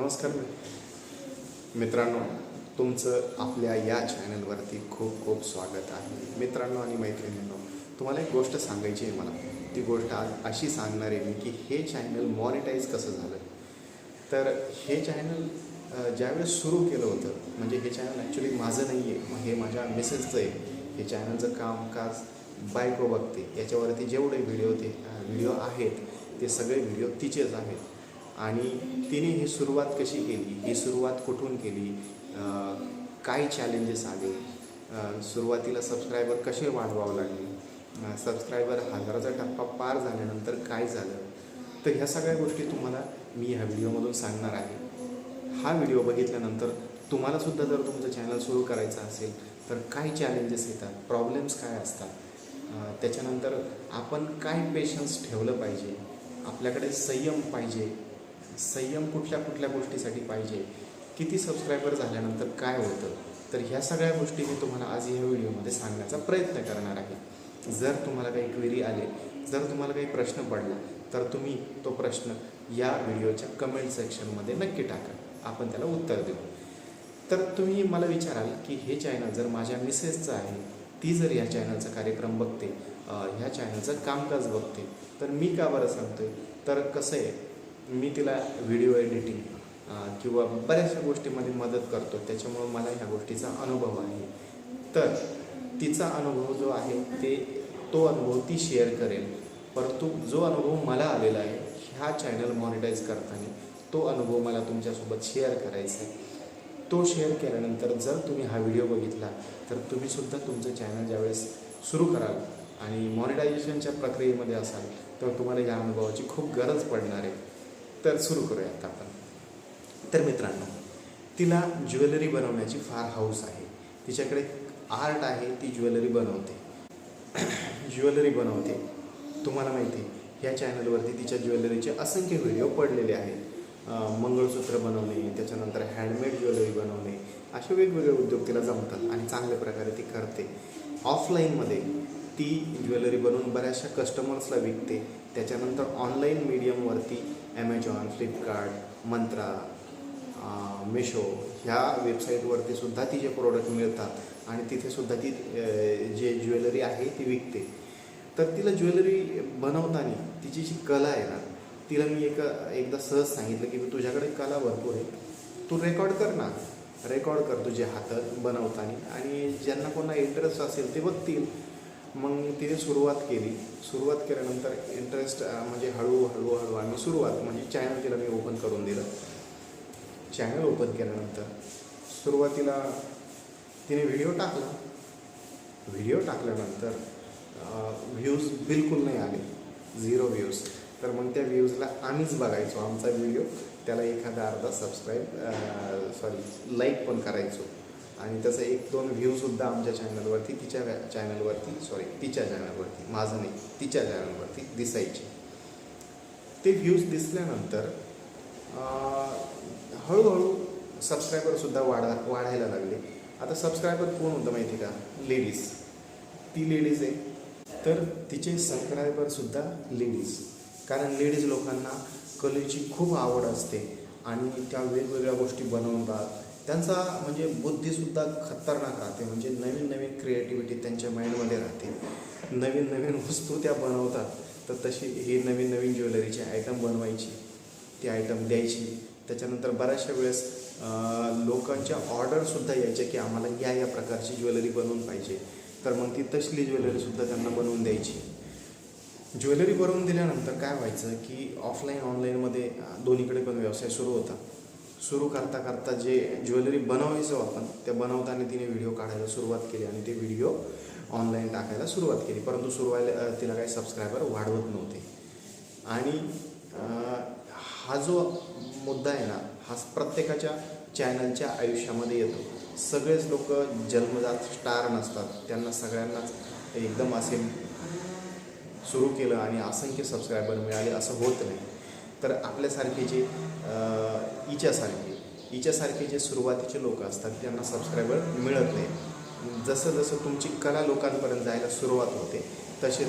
नमस्कार मित्रांनो, तुमचं आपल्या या चॅनलवरती खूप खूप स्वागत आहे. मित्रांनो आणि मैत्रिणींनो, तुम्हाला एक गोष्ट सांगायची आहे मला. ती गोष्ट आज अशी सांगणार आहे मी की हे चॅनल मॉनिटाईज कसं झालं. तर हे चॅनल ज्यावेळेस सुरू केलं होतं, म्हणजे हे चॅनल ॲक्च्युली माझं नाही आहे, हे माझ्या मिसेसचं आहे. हे चॅनलचं कामकाज बायको बघते. याच्यावरती जेवढे व्हिडिओ आहेत ते सगळे व्हिडिओ तिचेच आहेत. आणि तिने ही सुरुवात कशी केली, ही सुरुवात कुठून केली, काय चॅलेंजेस आले, सुरुवातीला सबस्क्रायबर कसे वाढवावं लागले, सबस्क्रायबर 1000चा टप्पा पार झाल्यानंतर काय झालं. तर ह्या सगळ्या गोष्टी तुम्हाला मी ह्या व्हिडिओमधून सांगणार आहे. हा व्हिडिओ बघितल्यानंतर तुम्हालासुद्धा जर तुमचं चॅनल सुरू करायचं असेल तर काय चॅलेंजेस येतात, प्रॉब्लेम्स काय असतात, त्याच्यानंतर आपण काय पेशन्स ठेवलं पाहिजे, आपल्याकडे संयम पाहिजे, संयम कुठल्या कुठल्या गोष्टीसाठी पाहिजे, किती सबस्क्रायबर झाल्यानंतर काय होतं. तर ह्या सगळ्या गोष्टी मी तुम्हाला आज ह्या व्हिडिओमध्ये सांगण्याचा प्रयत्न करणार आहे. जर तुम्हाला काही क्वेरी आले, जर तुम्हाला काही प्रश्न पडला तर तुम्ही तो प्रश्न या व्हिडिओच्या कमेंट सेक्शनमध्ये नक्की टाका, आपण त्याला उत्तर देऊ. तर तुम्ही मला विचाराल की हे चॅनल जर माझ्या मिसेसचं आहे, ती जर या चॅनलचा कार्यक्रम बघते, ह्या चॅनलचं कामकाज बघते, तर मी का बरं सांगतो आहे. तर कसं आहे, मी तिला व्हिडिओ एडिटिंग किंवा बऱ्याचशा गोष्टीमध्ये मदत करतो, त्याच्यामुळं मला ह्या गोष्टीचा अनुभव आहे. तर तिचा अनुभव जो आहे तो अनुभव ती शेअर करेल. परंतु जो अनुभव मला आलेला आहे ह्या चॅनल मॉनिटाईज करताना, तो अनुभव मला तुमच्यासोबत शेअर करायचा आहे. तो शेअर केल्यानंतर जर तुम्ही हा व्हिडिओ बघितला तर तुम्हीसुद्धा तुमचं चॅनल ज्यावेळेस सुरू कराल आणि मॉनिटायझेशनच्या प्रक्रियेमध्ये असाल तर तुम्हाला या अनुभवाची खूप गरज पडणार आहे. तर सुरू करूयात आपण. तर मित्रांनो, तिला ज्वेलरी बनवण्याची फार हौस आहे. तिच्याकडे आर्ट आहे, ती ज्वेलरी बनवते. तुम्हाला माहिती आहे, ह्या चॅनलवरती तिच्या ज्वेलरीचे असंख्य व्हिडिओ पडलेले आहेत. मंगळसूत्र बनवणे, त्याच्यानंतर हँडमेड ज्वेलरी बनवणे, असे वेगवेगळे उद्योग तिला जमतात आणि चांगल्या प्रकारे ती करते. ऑफलाईनमध्ये ती ज्वेलरी बनवून बऱ्याचशा कस्टमर्सला विकते. त्याच्यानंतर ऑनलाईन मीडियमवरती ॲमेझॉन, फ्लिपकार्ट, मंत्रा, मिशो ह्या वेबसाईटवरती सुद्धा तिचे प्रोडक्ट मिळतात आणि तिथेसुद्धा ती जे ज्वेलरी आहे ती विकते. तर तिला ज्वेलरी बनवताना तिची जी कला आहे ना, तिला मी एकदा सहज सांगितलं की तुझ्याकडे कला भरपूर आहे, तू रेकॉर्ड कर तुझे हात बनवताना, आणि ज्यांना कोणा इंटरेस्ट असेल ते बघतील. मग तिने सुरुवात केल्यानंतर इंटरेस्ट म्हणजे हळूहळू आम्ही म्हणजे चॅनल तिला मी ओपन करून दिलं. चॅनल ओपन केल्यानंतर सुरुवातीला तिने व्हिडिओ टाकल्यानंतर व्ह्यूज बिलकुल नाही आले, 0 व्ह्यूज. तर मग त्या व्ह्यूजला आम्हीच बघायचो आमचा व्हिडिओ, त्याला एखादा अर्धा लाईक पण करायचो आणि त्याचा 1-2 व्ह्यूसुद्धा आमच्या चॅनलवरती तिच्या चॅनलवरती दिसायचे. ते व्ह्यूज दिसल्यानंतर हळूहळू सबस्क्रायबरसुद्धा वाढायला लागले. आता सबस्क्रायबर कोण होतं माहिती का? लेडीज. ती लेडीज आहे, तर तिचे सबस्क्रायबरसुद्धा लेडीज. कारण लेडीज लोकांना कलेची खूप आवड असते आणि त्या वेगवेगळ्या गोष्टी बनवतात. त्यांचा म्हणजे बुद्धीसुद्धा खतरनाक राहते, म्हणजे नवीन क्रिएटिव्हिटी त्यांच्या माइंडमध्ये राहते. नवीन वस्तू त्या बनवतात. तर तशी ही नवीन ज्वेलरीचे आयटम बनवायची, ती आयटम द्यायची. त्याच्यानंतर बऱ्याचशा वेळेस लोकांच्या ऑर्डरसुद्धा यायच्या की आम्हाला या प्रकारची ज्वेलरी बनवून पाहिजे. तर मग ती तसली ज्वेलरीसुद्धा त्यांना बनवून द्यायची. ज्वेलरी बनवून दिल्यानंतर काय व्हायचं की ऑफलाईन ऑनलाईनमध्ये दोन्हीकडे पण व्यवसाय सुरू होता. सुरू करता जे ज्वेलरी बनवायचो आपण, त्या बनवताना तिने व्हिडिओ काढायला सुरुवात केली आणि ते व्हिडिओ ऑनलाईन टाकायला सुरुवात केली. परंतु सुरुवातीला तिला काही सबस्क्रायबर वाढवत नव्हते. आणि हा जो मुद्दा आहे ना, हा प्रत्येकाच्या चॅनलच्या आयुष्यामध्ये येतो. सगळेच लोक जन्मजात स्टार नसतात, त्यांना सगळ्यांनाच एकदम असे सुरू केलं आणि असंख्य सबस्क्रायबर मिळाले असं होत नाही. तर आपल्यासारखे जे हिच्यासारखे जे सुरुवातीचे लोक असतात त्यांना सबस्क्रायबर मिळत नाही. जसं तुमची कला लोकांपर्यंत जायला सुरुवात होते तशी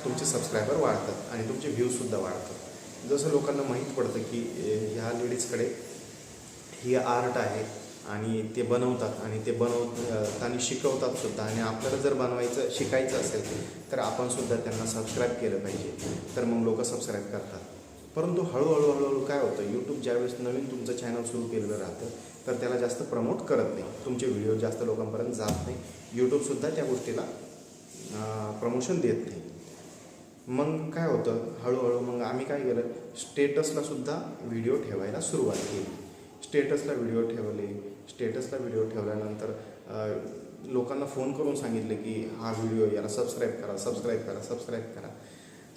तुमचे सबस्क्रायबर वाढतात आणि तुमचे व्ह्यूजसुद्धा वाढतात. जसं लोकांना माहीत पडतं की ह्या लेडीजकडे ही आर्ट आहे आणि ते बनवतात आणि ते बनवताना शिकवतात सुद्धा, आणि आपल्याला जर बनवायचं शिकायचं असेल तर आपण सुद्धा त्यांना सबस्क्राईब केलं पाहिजे, तर मग लोक सबस्क्राईब करतात. परंतु हळूहळू काय होतं, यूट्यूब ज्यावेळेस नवीन तुमचं चॅनल सुरू केलेलं राहतं तर त्याला जास्त प्रमोट करत नाही, तुमचे व्हिडिओ जास्त लोकांपर्यंत जात नाही, यूट्यूबसुद्धा त्या गोष्टीला प्रमोशन देत नाही. मग काय होतं, हळूहळू मग आम्ही काय केलं, स्टेटसलासुद्धा व्हिडिओ ठेवायला सुरुवात केली. स्टेटसला व्हिडिओ ठेवल्यानंतर लोकांना फोन करून सांगितले की हा व्हिडिओ याला सबस्क्राईब करा.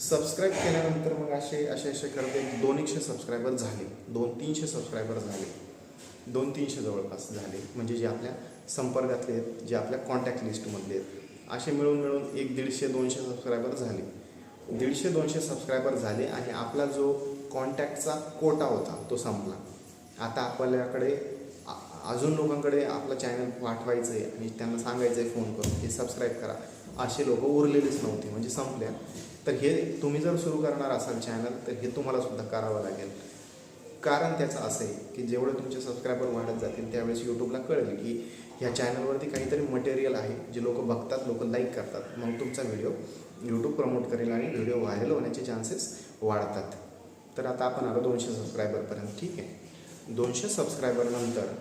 सबस्क्राईब केल्यानंतर मग असे करते 200 सबस्क्रायबर झाले, 200-300 सबस्क्रायबर झाले, 200-300 जवळपास झाले. म्हणजे जे आपल्या संपर्कातले आहेत, जे आपल्या कॉन्टॅक्ट लिस्टमधले आहेत, असे मिळून 150-200 सबस्क्रायबर झाले. 150-200 सबस्क्रायबर झाले आणि आपला जो कॉन्टॅक्टचा कोटा होता तो संपला. आता आपल्याकडे अजून लोकांकडे आपलं चॅनल पाठवायचं आहे आणि त्यांना सांगायचं आहे फोन करून की सबस्क्राईब करा, असे लोक उरलेलेच नव्हते, म्हणजे संपल्या. तर हे तुम्ही जर सुरू करणार असाल चॅनल तर हे तुम्हाला सुद्धा करावं लागेल. कारण त्याचं असं आहे की जेवढे तुमचे सबस्क्रायबर वाढत जातील त्यावेळेस यूट्यूबला कळेल की ह्या चॅनलवरती काहीतरी मटेरियल आहे जे लोक बघतात, लोक लाईक करतात, मग तुमचा व्हिडिओ यूट्यूब प्रमोट करेल आणि व्हिडिओ व्हायरल होण्याचे चान्सेस वाढतात. तर आता आपण आलो 200 सबस्क्रायबरपर्यंत. ठीक आहे, 200 सबस्क्रायबरनंतर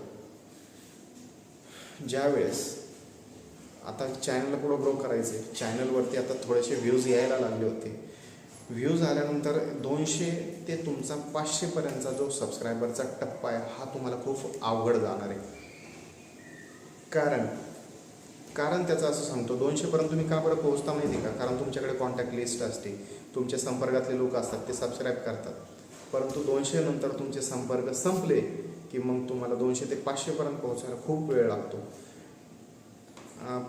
ज्यावेळेस आता चॅनलला पुढं ग्रो करायचे, चॅनलवरती आता थोडेसे व्ह्यूज यायला लागले होते. व्ह्यूज आल्यानंतर 200 ते तुमचा 500पर्यंतचा जो सबस्क्रायबरचा टप्पा आहे हा तुम्हाला खूप अवघड जाणार आहे. कारण त्याचं असं सांगतो, 200पर्यंत तुम्ही का बरं पोहोचता माहिती का? कारण तुमच्याकडे कॉन्टॅक्ट लिस्ट असते, तुमच्या संपर्कातले लोक असतात, ते सबस्क्राईब करतात. परंतु 200 नंतर तुमचे संपर्क संपले की मग तुम्हाला 200 ते 500पर्यंत पोहोचायला खूप वेळ लागतो.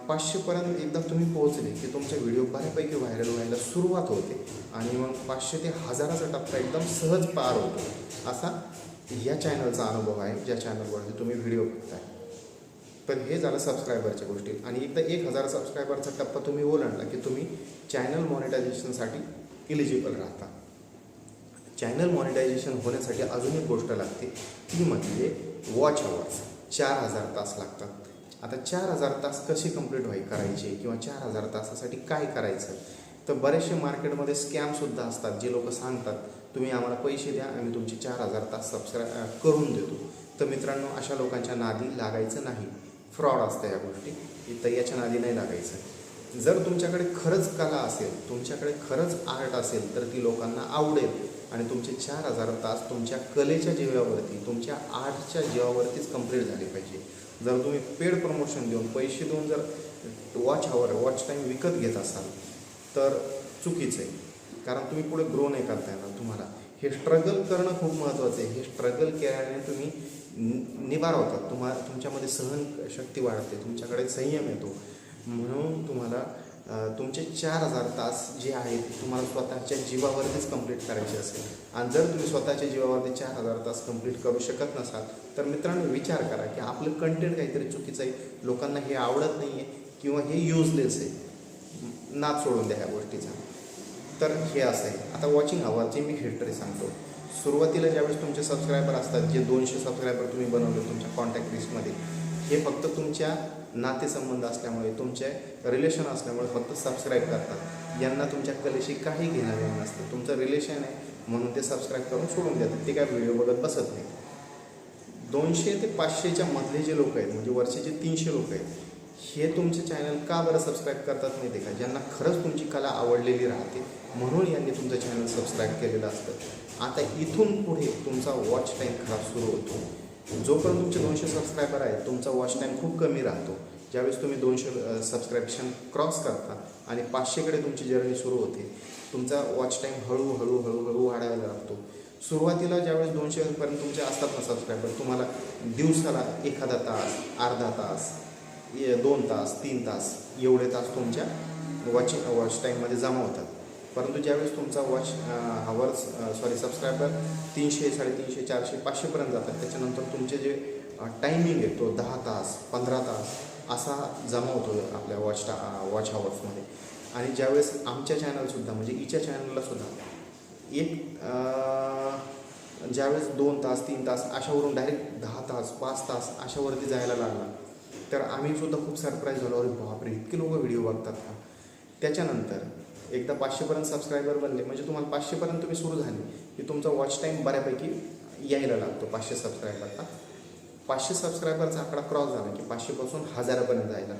500पर्यंत एकदा तुम्ही पोहोचले की तुमचा व्हिडिओ बऱ्यापैकी व्हायरल व्हायला सुरुवात होते आणि मग 500 ते 1000चा टप्पा एकदम सहज पार होतो. असा या चॅनलचा अनुभव आहे, ज्या चॅनलवरती तुम्ही व्हिडिओ बघताय. तर हे झालं सबस्क्रायबरच्या गोष्टी. आणि एकदा 1000 सबस्क्रायबरचा टप्पा तुम्ही ओलांडला की तुम्ही चॅनल मॉनिटायझेशनसाठी इलिजिबल राहता. चॅनल मॉनिटायझेशन होण्यासाठी अजून एक गोष्ट लागते, ती म्हणजे वॉच अवर्स. 4000 तास लागतात. आता 4000 तास कसे कंप्लीट करायचे किंवा 4000 तासासाठी काय करायचं, तर बरेचसे मार्केटमध्ये स्कॅमसुद्धा असतात, जे लोक सांगतात तुम्ही आम्हाला पैसे द्या आम्ही तुमचे 4000 तास सबस्क्राईब करून देतो. तर मित्रांनो, अशा लोकांच्या नादी लागायचं नाही. फ्रॉड असतं या गोष्टी, तर याच्या नादी नाही लागायचं. जर तुमच्याकडे खरंच कला असेल, तुमच्याकडे खरंच आर्ट असेल तर ती लोकांना आवडेल आणि तुमचे 4000 तास तुमच्या कलेच्या जीवावरती, तुमच्या आर्टच्या जीवावरतीच कंप्लीट झाले पाहिजे. जर तुम्ही पेड प्रमोशन देऊन, पैसे देऊन जर वॉच टाईम विकत घेत असाल तर चुकीचं आहे. कारण तुम्ही पुढे ग्रो नाही करता येणार तुम्हाला. हे स्ट्रगल करणं खूप महत्त्वाचं आहे. हे स्ट्रगल केल्याने तुम्ही निबार होतात, तुमच्यामध्ये सहनशक्ती वाढते, तुमच्याकडे संयम येतो. म्हणून तुम्हाला तुमचे 4000 तास जे आहेत तुम्हाला स्वतःच्या जीवावरतीच कंप्लीट करायचे असेल, आणि जर तुम्ही स्वतःच्या जीवावरती 4000 तास कंप्लीट करू शकत नसाल तर मित्रांनो विचार करा की आपलं कंटेंट काहीतरी चुकीचं आहे, लोकांना हे आवडत नाही आहे किंवा हे युजलेस आहे. नाद सोडून द्या ह्या गोष्टीचा. तर हे असं आहे. आता वॉचिंग अवरची मी हिस्ट्री सांगतो. सुरुवातीला ज्यावेळेस तुमचे सबस्क्रायबर असतात, जे 200 सबस्क्रायबर तुम्ही बनवले तुमच्या कॉन्टॅक्ट लिस्टमध्ये, हे फक्त तुमच्या नातेसंबंध असल्यामुळे, तुमचे रिलेशन असल्यामुळे फक्त सबस्क्राईब करतात. यांना तुमच्या कलेशी काही घेणं देणं नसतं. तुमचं रिलेशन आहे म्हणून ते सबस्क्राईब करून सोडून देतात, ते काय व्हिडिओ बघत बसत नाही. 200 ते 500च्या मधले जे लोक आहेत, म्हणजे वर्षाचे 300 लोक आहेत, हे तुमचे चॅनल का बरं सबस्क्राईब करतात माहिती आहे का? ज्यांना खरंच तुमची कला आवडलेली राहते म्हणून यांनी तुमचं चॅनल सबस्क्राईब केलेलं असतं. आता इथून पुढे तुमचा वॉच टाईम खराब सुरू होतो. जोपर्यंत तुमचे 200 सबस्क्रायबर आहेत तुमचा वॉच टाईम खूप कमी राहतो. ज्यावेळेस तुम्ही 200 सबस्क्रिप्शन क्रॉस करता आणि 500कडे तुमची जर्नी सुरू होते, तुमचा वॉच टाईम हळूहळू वाढायला लागतो. सुरुवातीला ज्यावेळेस 200पर्यंत तुमचे असतात ना सबस्क्रायबर, तुम्हाला दिवसाला एखादा तास, अर्धा तास, 2 तास, 3 तास एवढे तास तुमच्या वॉच टाईममध्ये जमा होतात. परंतु ज्यावेळेस तुमचा सबस्क्रायबर 300, 350, 400, 500पर्यंत जातात, त्याच्यानंतर तुमचे जे टायमिंग आहे तो 10 तास, 15 तास असा जमा होतो आपल्या वॉच अवर्समध्ये. आणि ज्यावेळेस आमच्या चॅनलसुद्धा म्हणजे हिच्या चॅनललासुद्धा एक ज्यावेळेस 2 तास 3 तास अशावरून डायरेक्ट 10 तास 5 तास अशावरती जायला लागला, तर आम्हीसुद्धा खूप सरप्राईज झालो. अरे बापरे, इतके लोक व्हिडिओ बघतात का. त्याच्यानंतर एकदा 500पर्यंत सबस्क्रायबर बनले, म्हणजे तुम्हाला 500पर्यंत तुम्ही सुरू झाले की तुमचा वॉच टाईम बऱ्यापैकी यायला लागतो 500 सबस्क्रायबरला. 500 सबस्क्रायबरचा आकडा क्रॉस झाला की 500पासून 1000पर्यंत जायला.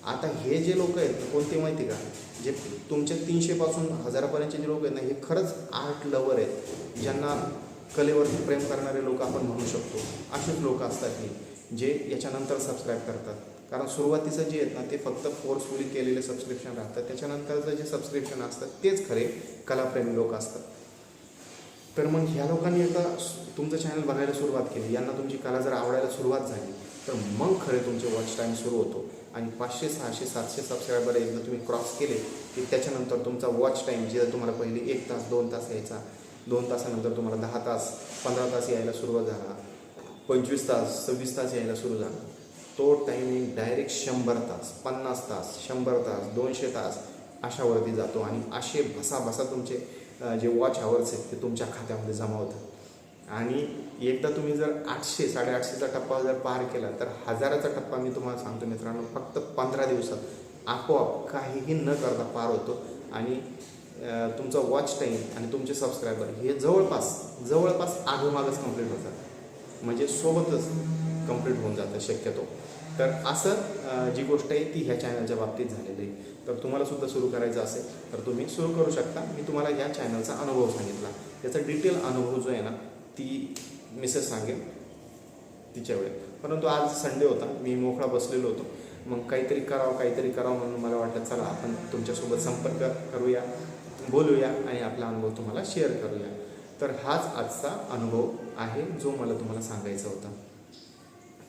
आता हे जे लोक आहेत कोणते माहिती का, जे तुमच्या 300पासून 1000पर्यंतचे जे लोक आहेत ना, हे खरंच आर्ट लवर आहेत, ज्यांना कलेवरती प्रेम करणारे लोक आपण म्हणू शकतो. असेच लोक असतात की जे याच्यानंतर सबस्क्राईब करतात. कारण सुरुवातीचं जे आहेत ना, ते फक्त फोर्सफुली केलेले सबस्क्रिप्शन राहतात. त्याच्यानंतरचं जे सबस्क्रिप्शन असतात तेच खरे कलाप्रेमी लोक असतात. तर मग ह्या लोकांनी आता तुमचं चॅनल बघायला सुरुवात केली, यांना तुमची कला जर आवडायला सुरुवात झाली, तर मग खरे तुमचे वॉच टाईम सुरू होतो. आणि 500 600 700 सबस्क्रायबर एकदा तुम्ही क्रॉस केले की त्याच्यानंतर तुमचा वॉच टाईम जे तुम्हाला पहिले 1 तास 2 तास यायचा, 2 तासानंतर तुम्हाला 10 तास 15 तास यायला सुरुवात झाला, 25 तास 26 तास यायला सुरू झाला, तो टायमिंग डायरेक्ट 100 तास 50 तास 100 तास 200 तास अशावरती जातो. आणि असे भसाभसा तुमचे जे वॉच आवर्स आहेत ते तुमच्या खात्यामध्ये जमा होतात. आणि एकदा तुम्ही जर 800 850चा टप्पा जर पार केला, तर 1000चा टप्पा मी तुम्हाला सांगतो मित्रांनो, फक्त 15 दिवसात आपोआप काहीही न करता पार होतो. आणि तुमचा वॉच टाईम आणि तुमचे सबस्क्रायबर हे जवळपास आगोमागच कंप्लीट होतात, म्हणजे सोबतच कंप्लीट होऊन जातं शक्यतो. तर असं जी गोष्ट आहे ती ह्या चॅनलच्या बाबतीत झालेली आहे. तर तुम्हालासुद्धा सुरू करायचं असेल तर तुम्ही सुरू करू शकता. मी तुम्हाला या चॅनलचा अनुभव सांगितला, त्याचा डिटेल अनुभव जो आहे ना, ती मिसेस सांगेल तिच्या वेळेत. परंतु आज संडे होता, मी मोकळा बसलेलो होतो. मग काहीतरी करावं म्हणून मला वाटलं चला आपण तुमच्यासोबत संपर्क करूया, बोलूया आणि आपला अनुभव तुम्हाला शेअर करूया. तर हाच आजचा अनुभव आहे जो मला तुम्हाला सांगायचा होता.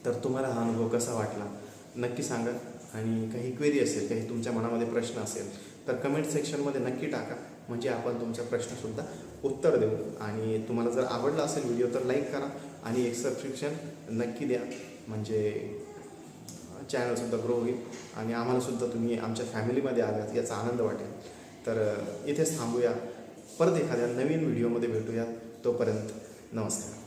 तर तुम्हाला हा अनुभव कसा वाटला नक्की सांगा. आणि काही क्वेरी असेल, काही तुमच्या मनामध्ये प्रश्न असेल तर कमेंट सेक्शनमध्ये नक्की टाका, म्हणजे आपण तुमचा प्रश्नसुद्धा उत्तर देऊ. आणि तुम्हाला जर आवडला असेल व्हिडिओ तर लाईक करा आणि एक सबस्क्रिप्शन नक्की द्या, म्हणजे चॅनलसुद्धा ग्रो होईल आणि आम्हालासुद्धा तुम्ही आमच्या फॅमिलीमध्ये आलात याचा आनंद वाटेल. तर इथेच थांबूया, परत एखाद्या नवीन व्हिडिओमध्ये भेटूया. तोपर्यंत नमस्कार.